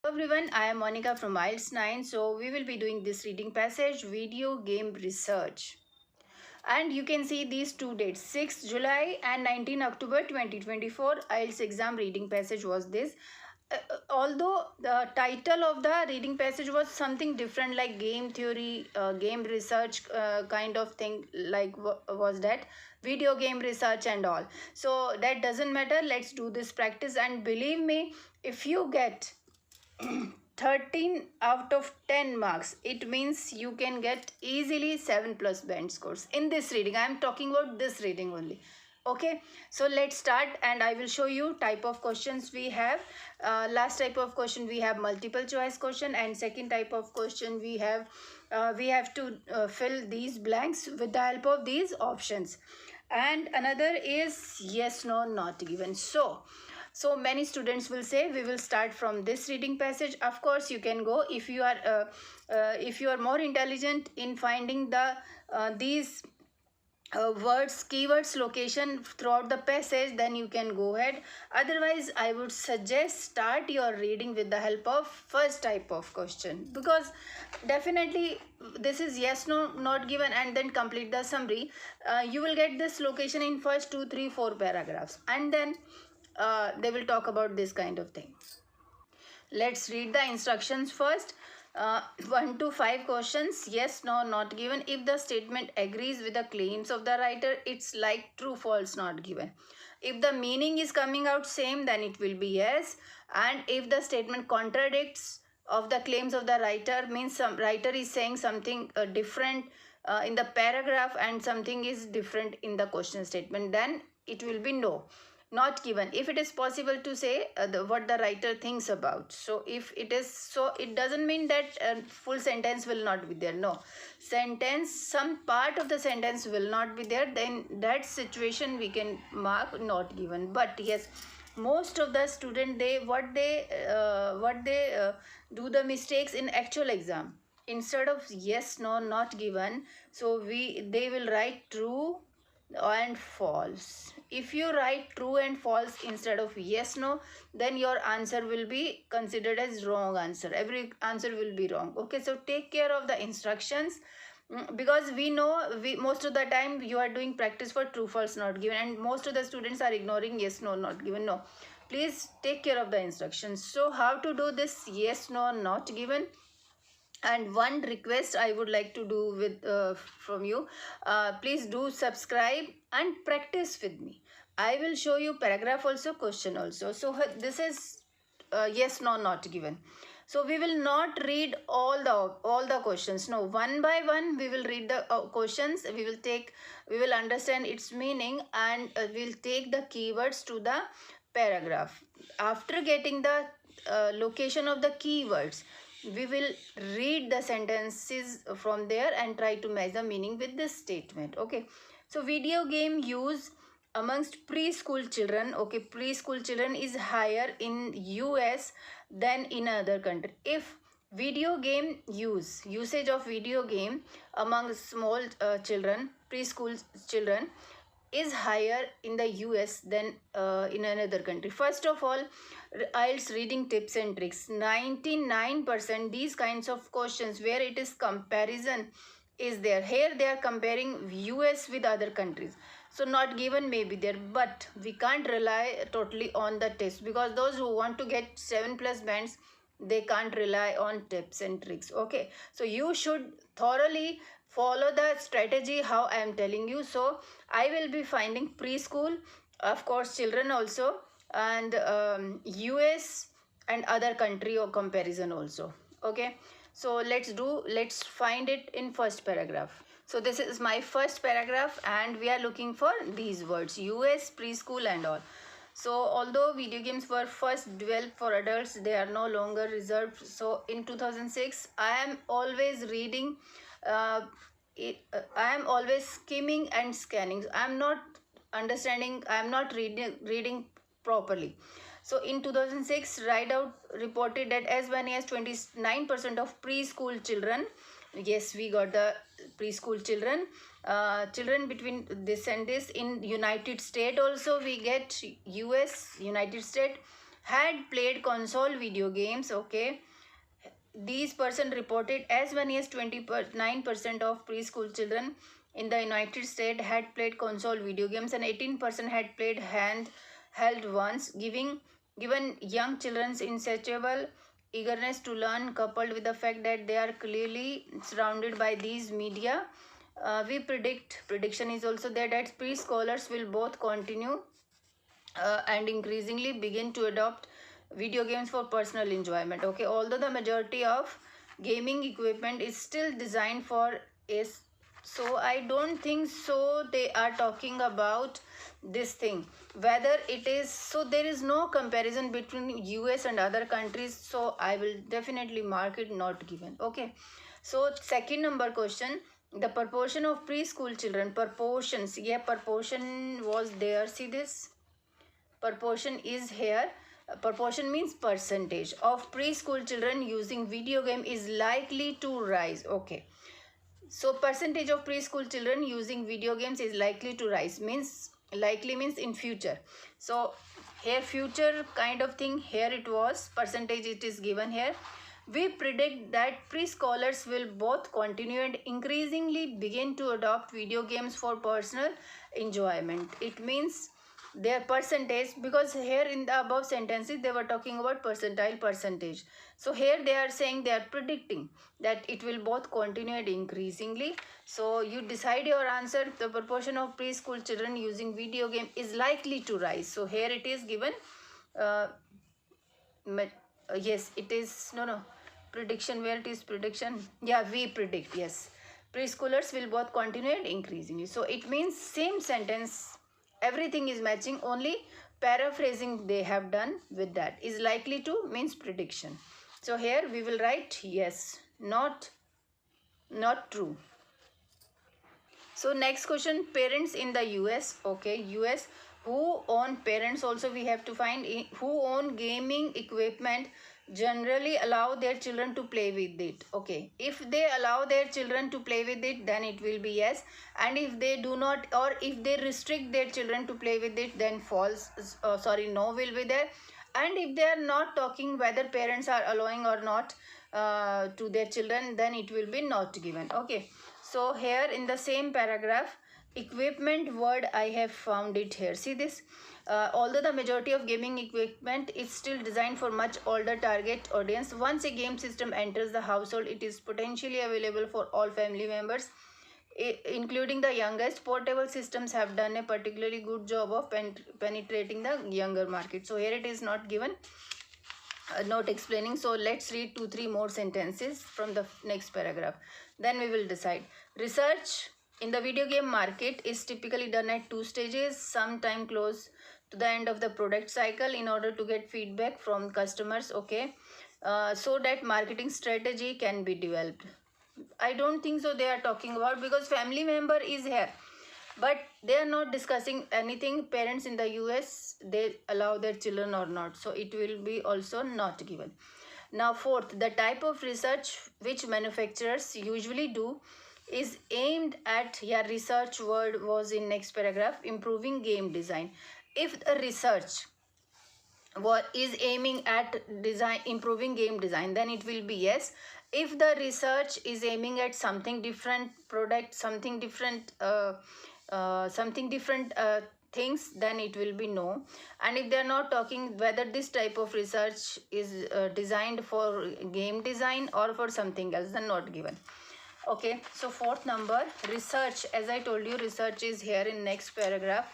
Hello everyone, I am Monica from IELTS 9. So we will be doing this reading passage, video game research. And you can see these two dates, 6 July and 19 October 2024. IELTS exam reading passage was this. Although the title of the reading passage was something different, like game theory, game research kind of thing, like was that video game research and all. So that doesn't matter. Let's do this practice, and believe me, if you get 13 out of 10 marks, it means you can get easily 7+Band scores in this reading. I am talking about this reading only. Okay, so let's start, and I will show you type of questions we have. Last type of question we have multiple choice question, and second type of question we have to fill these blanks with the help of these options, and another is yes no not given. So many students will say we will start from this reading passage. Of course you can go if you are more intelligent in finding these words, keywords, location throughout the passage, then you can go ahead. Otherwise I would suggest start your reading with the help of first type of question, because definitely this is yes no not given, and then complete the summary. You will get this location in first 2 3 4 paragraphs, and then they will talk about this kind of thing. Let's read the instructions first. 1 to 5 questions, yes no not given. If the statement agrees with the claims of the writer, it's like true false not given. If the meaning is coming out same, then it will be yes. And if the statement contradicts of the claims of the writer, means some writer is saying something different in the paragraph and something is different in the question statement, then it will be no not given. If it is possible to say what the writer thinks about, so if it is so, it doesn't mean that full sentence will not be there. No, sentence, some part of the sentence will not be there, then that situation we can mark not given. But yes, most of the student, they do the mistakes in actual exam. Instead of yes no not given, so they will write true and false. If you write true and false instead of yes no, then your answer will be considered as wrong answer. Every answer will be wrong. Okay, so take care of the instructions, because we know most of the time you are doing practice for true false not given, and most of the students are ignoring yes no not given. No, please take care of the instructions. So how to do this yes no not given? And one request I would like to do with from you, please do subscribe and practice with me. I will show you paragraph also, question also. So this is yes no not given. So we will not read all the questions. No, one by one we will read the questions. We will understand its meaning, and we'll take the keywords to the paragraph. After getting the location of the keywords, we will read the sentences from there and try to match the meaning with this statement. Okay, so video game use amongst preschool children. Okay, preschool children is higher in US than in other country. If video game usage of video game among small children, preschool children, is higher in the US than in another country. First of all, IELTS reading tips and tricks. 99% these kinds of questions where it is comparison is there. Here they are comparing US with other countries. So not given may be there, but we can't rely totally on the test, because those who want to get 7+Bands, they can't rely on tips and tricks. Okay, so you should thoroughly follow the strategy how I am telling you. So I will be finding preschool, of course children also, and US and other country or comparison also. Okay, so let's find it in first paragraph. So this is my first paragraph, and we are looking for these words, US, preschool and all. So although video games were first developed for adults, they are no longer reserved. So in 2006, I am always reading, I am always skimming and scanning. I am not understanding, I am not reading properly. So in 2006, Rideout reported that as many as 29% of preschool children, yes, we got the preschool children, children between this and this. In United States also we get US, United States, had played console video games, okay, these person reported as many as 29% of preschool children in the United States had played console video games, and 18% had played handheld ones, given young children's insatiable eagerness to learn, coupled with the fact that they are clearly surrounded by these media. We prediction is also there that preschoolers will both continue and increasingly begin to adopt video games for personal enjoyment. Okay, although the majority of gaming equipment is still designed for is, so I don't think so they are talking about this thing, whether it is, so there is no comparison between US and other countries, so I will definitely mark it not given. Okay, so second number question, the proportion of preschool children, proportions, yeah, proportion was there, see this proportion is here. Proportion means percentage of preschool children using video game is likely to rise. Okay, so percentage of preschool children using video games is likely to rise, means likely means in future. So here future kind of thing, here it was percentage, it is given here. We predict that preschoolers will both continue and increasingly begin to adopt video games for personal enjoyment. It means their percentage, because here in the above sentences they were talking about percentile percentage, so here they are saying they are predicting that it will both continue and increasingly. So you decide your answer. The proportion of preschool children using video game is likely to rise, so here it is given. Yes, it is, no, prediction, where it is prediction, yeah, we predict, yes, preschoolers will both continue and increasingly. So it means same sentence, everything is matching, only paraphrasing they have done with that. Is likely to means prediction, so here we will write yes, not true. So next question, parents in the US, okay, US, who own, parents also we have to find, who own gaming equipment generally allow their children to play with it. Okay, if they allow their children to play with it, then it will be yes, and if they do not, or if they restrict their children to play with it, then false, no will be there. And if they are not talking whether parents are allowing or not to their children, then it will be not given. Okay, so here in the same paragraph, equipment word I have found it here, see this. Although the majority of gaming equipment is still designed for much older target audience, once a game system enters the household, it is potentially available for all family members, including the youngest. Portable systems have done a particularly good job of penetrating the younger market. So here it is not given, not explaining. So let's read 2-3 more sentences from the next paragraph, then we will decide. Research in the video game market is typically done at 2 stages, sometime close to the end of the product cycle, in order to get feedback from customers. Okay, so that marketing strategy can be developed. I don't think so they are talking about, because family member is here, but they are not discussing anything, parents in the US, they allow their children or not, so it will be also not given. Now fourth, the type of research which manufacturers usually do is aimed at, yeah, research word was in next paragraph, improving game design. If the research what is aiming at improving game design, then it will be yes. If the research is aiming at something different product, something different things, then it will be no. And if they are not talking whether this type of research is designed for game design or for something else, then not given. Okay, so fourth number, research, as I told you, research is here in next paragraph.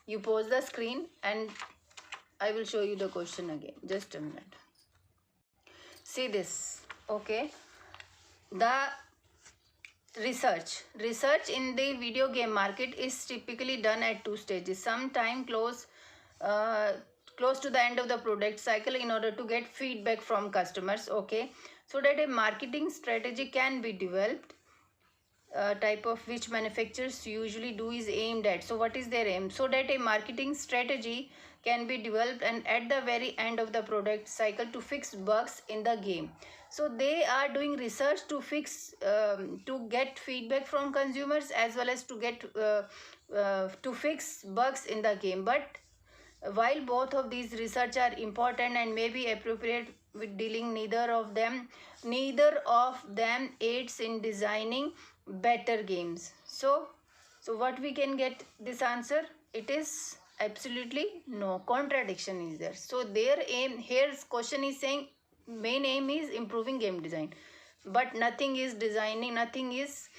You pause the screen and I will show you the question again, just a minute. See this, okay, the research in the video game market is typically done at 2 stages, sometime close to the end of the product cycle, in order to get feedback from customers. Okay, so that a marketing strategy can be developed, type of which manufacturers usually do is aimed at. So what is their aim? So that a marketing strategy can be developed and at the very end of the product cycle to fix bugs in the game. So they are doing research to fix, to get feedback from consumers, as well as to get to fix bugs in the game. But While both of these research are important and may be appropriate with dealing, neither of them aids in designing better games. So what we can get this answer? It is absolutely no. Contradiction is there. So their aim, here's question is saying main aim is improving game design, but nothing is designing, nothing is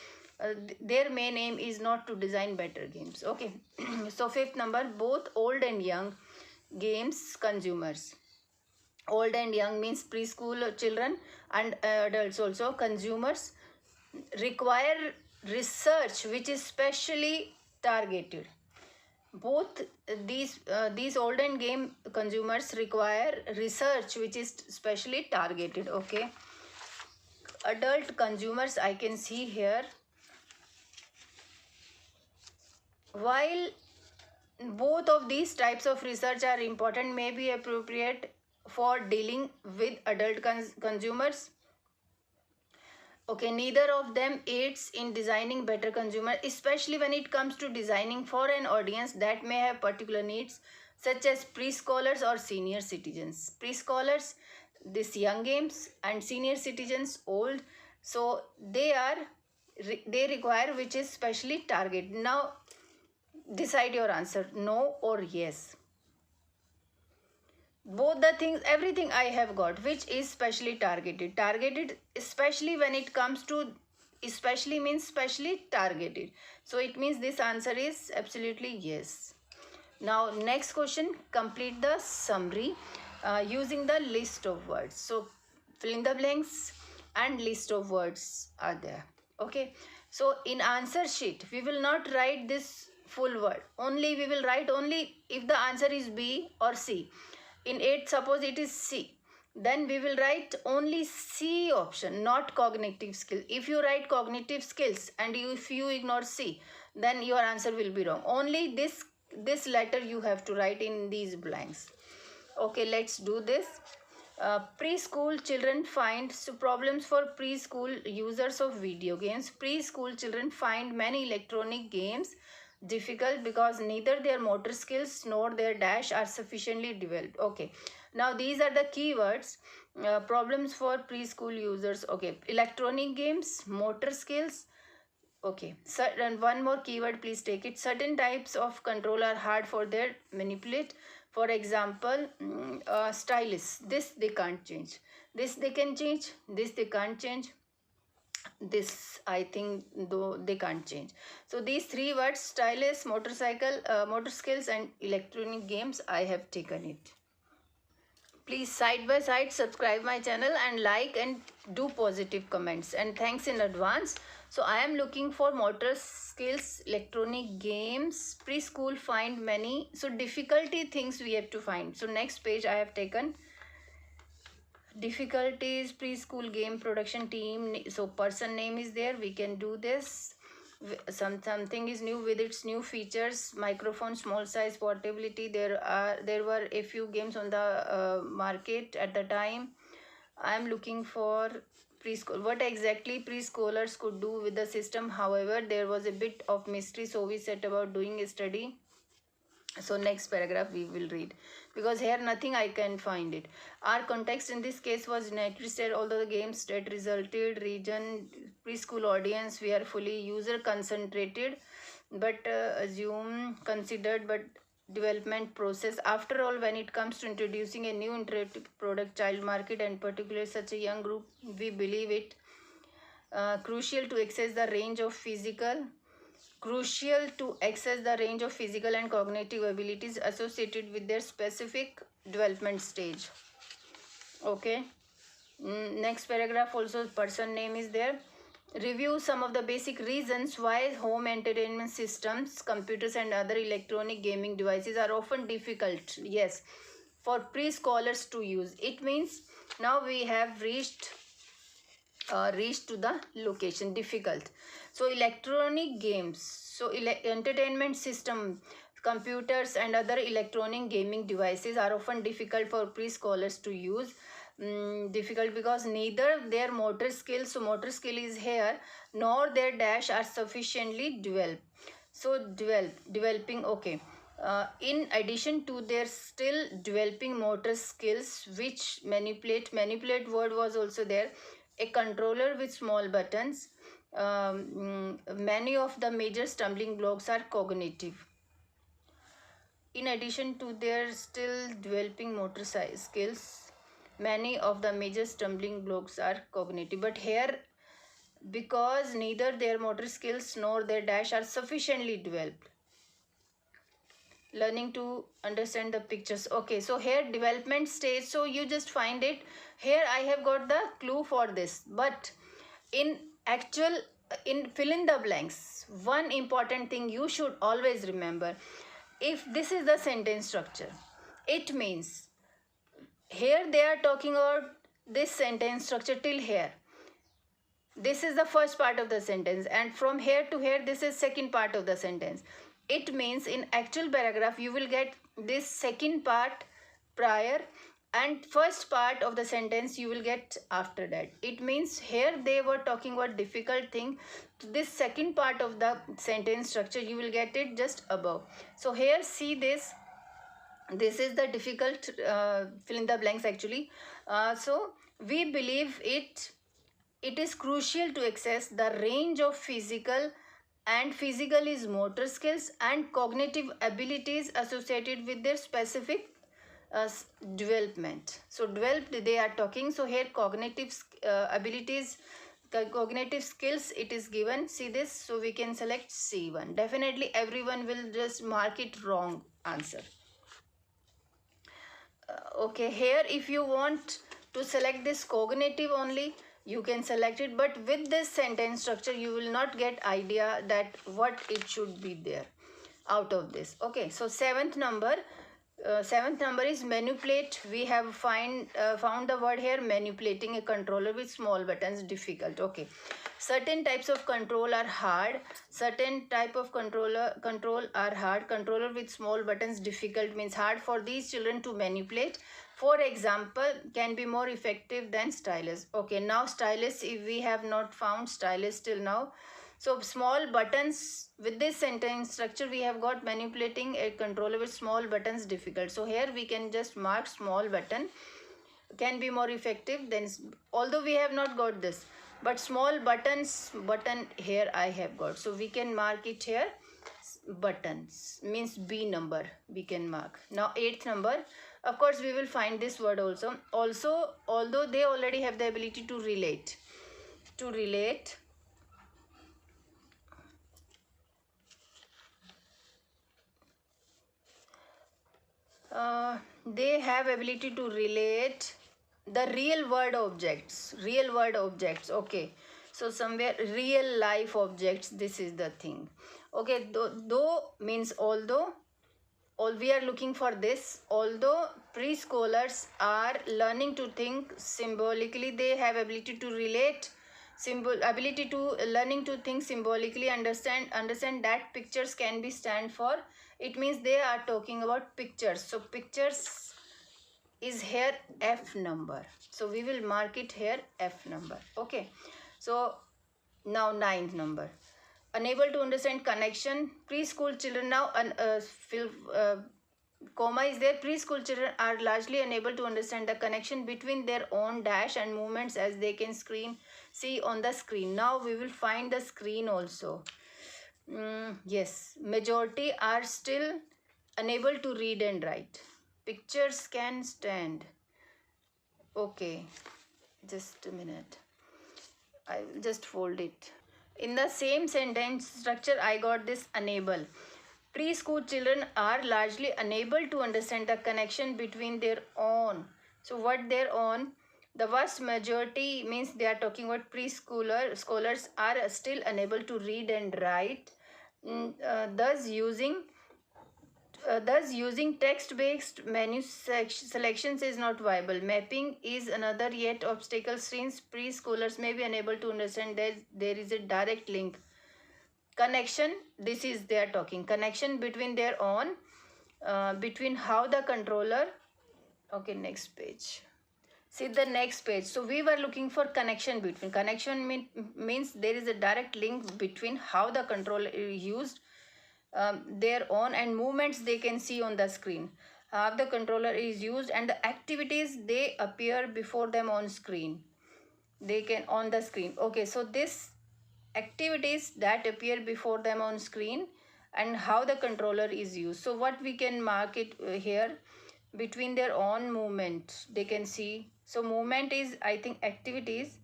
their main aim is not to design better games. Okay. So fifth number, both old and young games consumers. Old and young means preschool children and adults also, consumers require research which is specially targeted. Both these old and game consumers require research which is specially targeted. Okay. Adult consumers I can see here. While both of these types of research are important, may be appropriate for dealing with adult consumers. Okay, neither of them aids in designing better consumer, especially when it comes to designing for an audience that may have particular needs, such as preschoolers or senior citizens. Preschoolers, this young games, and senior citizens, old. So they require which is specially targeted. Now decide your answer, no or yes. Both the things, everything I have got, which is specially targeted especially when it comes to, especially means specially targeted, so it means this answer is absolutely yes. Now next question, complete the summary using the list of words. So fill in the blanks and list of words are there. Okay, so in answer sheet we will not write this full word, only we will write only if the answer is B or C. In 8, suppose it is C, then we will write only C option, not cognitive skill. If you write cognitive skills and if you ignore C, then your answer will be wrong. Only this letter you have to write in these blanks. Okay, let's do this. Preschool children find, so problems for preschool users of video games. Preschool children find many electronic games difficult because neither their motor skills nor their dash are sufficiently developed. Okay, now these are the keywords. Problems for preschool users. Okay, electronic games, motor skills. Okay, and one more keyword, please take it. Certain types of control are hard for their manipulate. For example, stylus, this they can't change, this they can change, this they can't change, this I think though they can't change. So these three words, stylus, motorcycle, motor skills and electronic games, I have taken it. Please side by side subscribe my channel and like and do positive comments, and thanks in advance. So I am looking for motor skills, electronic games, preschool find many. So difficulty things we have to find. So next page I have taken difficulties, preschool game production team. So person name is there, we can do this. Something is new with its new features, microphone, small size, portability. There were a few games on the market at the time. I am looking for preschool, what exactly preschoolers could do with the system. However, there was a bit of mystery, so we set about doing a study. So next paragraph we will read, because here nothing I can find it. Our context in this case was United States, although the game state resulted region preschool audience, we are fully user concentrated but assume considered but development process. After all, when it comes to introducing a new interactive product child market and particularly such a young group, we believe it crucial to access the range of physical and cognitive abilities associated with their specific development stage. Okay. Next paragraph also person name is there. Review some of the basic reasons why home entertainment systems, computers and other electronic gaming devices are often difficult, yes, for preschoolers to use. It means now we have reached to the location, difficult. So electronic games, so entertainment system, computers and other electronic gaming devices are often difficult for preschoolers to use. Difficult because neither their motor skills, so motor skill is here, nor their dash are sufficiently developed. So developing, okay. In addition to their still developing motor skills, which manipulate word was also there, a controller with small buttons. Many of the major stumbling blocks are cognitive. In addition to their still developing motor skills, many of the major stumbling blocks are cognitive. But here, because neither their motor skills nor their dash are sufficiently developed, learning to understand the pictures. Okay, so here development stage, so you just find it here. I have got the clue for this, but in actual, in fill in the blanks, one important thing you should always remember: if this is the sentence structure, it means here they are talking about this sentence structure till here. This is the first part of the sentence, and from here to here this is second part of the sentence. It means in actual paragraph you will get this second part prior, and first part of the sentence you will get after that. It means here they were talking about difficult thing. This second part of the sentence structure you will get it just above. So here see this is the difficult fill in the blanks actually. So we believe it is crucial to access the range of physical, and physical is motor skills and cognitive abilities associated with their specific development. So developed they are talking. So here cognitive abilities, cognitive skills it is given. See this, so we can select C1. Definitely everyone will just mark it wrong answer. Okay, here if you want to select this cognitive only, you can select it, but with this sentence structure you will not get idea that what it should be there out of this. Okay, so seventh number is manipulate. We have found the word here, manipulating a controller with small buttons, difficult. Okay, certain types of control are hard, certain type of control are hard. Controller with small buttons, difficult, means hard for these children to manipulate. For example, can be more effective than stylus. Okay, now stylus, if we have not found stylus till now. So small buttons, with this sentence structure we have got manipulating a controller with small buttons, difficult. So here we can just mark small button, can be more effective than, although we have not got this, but small buttons, button here I have got. So we can mark it here, buttons means B number we can mark. Now eighth number, of course we will find this word also. Although they already have the ability to relate, they have ability to relate the real world objects. Okay, so somewhere real life objects, this is the thing. Okay, though means although, all we are looking for this. Although preschoolers are learning to think symbolically, they have ability to relate, learning to think symbolically, understand that pictures can be stand for. It means they are talking about pictures. So pictures is here F number. So we will mark it here F number. Okay, so now ninth number, unable to understand connection. Preschool children, now comma is there. Preschool children are largely unable to understand the connection between their own dash and movements as they can see on the screen. Now we will find the screen also. Yes, majority are still unable to read and write. Pictures can stand. Okay, just a minute, I will just fold it. In the same sentence structure I got this unable. Preschool children are largely unable to understand the connection between their own. So what their own? The vast majority means they are talking about scholars are still unable to read and write. Thus using text-based menu selections is not viable. Mapping is another yet obstacle since preschoolers may be unable to understand that there is a direct link. Connection, this is they are talking. Connection between their own, between how the controller. Okay, next page. See the next page. So we were looking for connection between. Connection means there is a direct link between how the controller is used their own, and movements they can see on the screen. How the controller is used and the activities they appear before them on screen. They can on the screen. Okay, so this activities that appear before them on screen and how the controller is used. So what we can mark it here, between their own movement they can see. So movement is, I think, activities.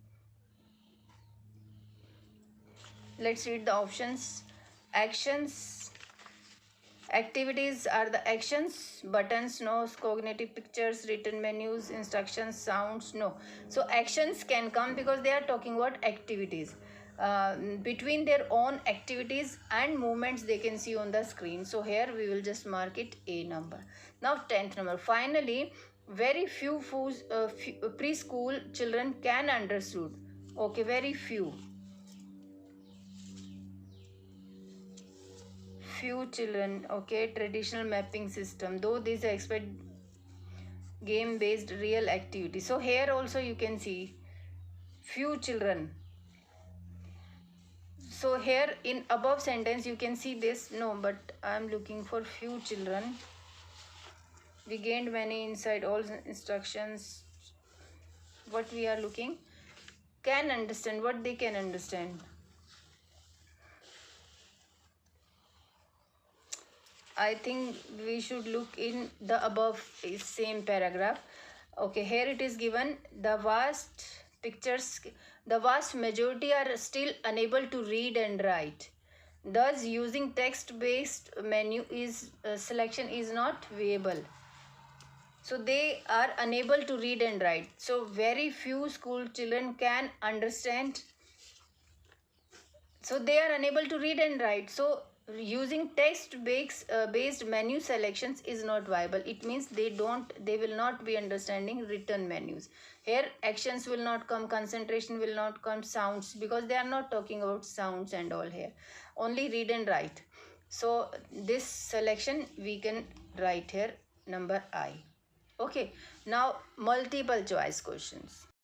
Let's read the options. Actions. Activities are the actions. Buttons, no. Cognitive pictures, written menus, instructions, sounds, no. So actions can come because they are talking about activities. Between their own activities and movements they can see on the screen. So here we will just mark it A number. Now 10th number. Finally, very few preschool children can understood. Okay, very few. Few children. Okay, traditional mapping system. Though these expect game based real activity. So here also you can see few children. So here in above sentence you can see this. No, but I am looking for few children. We gained many inside all instructions. What we are looking, can understand, what they can understand. I think we should look in the above same paragraph. Okay, here it is given the vast pictures, the vast majority are still unable to read and write. Thus, using text-based menu is selection is not viable. So they are unable to read and write. So very few school children can understand. So they are unable to read and write. So using based menu selections is not viable. It means they will not be understanding written menus. Here actions will not come, concentration will not come, sounds, because they are not talking about sounds and all here. Only read and write. So this selection we can write here number I. Okay, now multiple choice questions.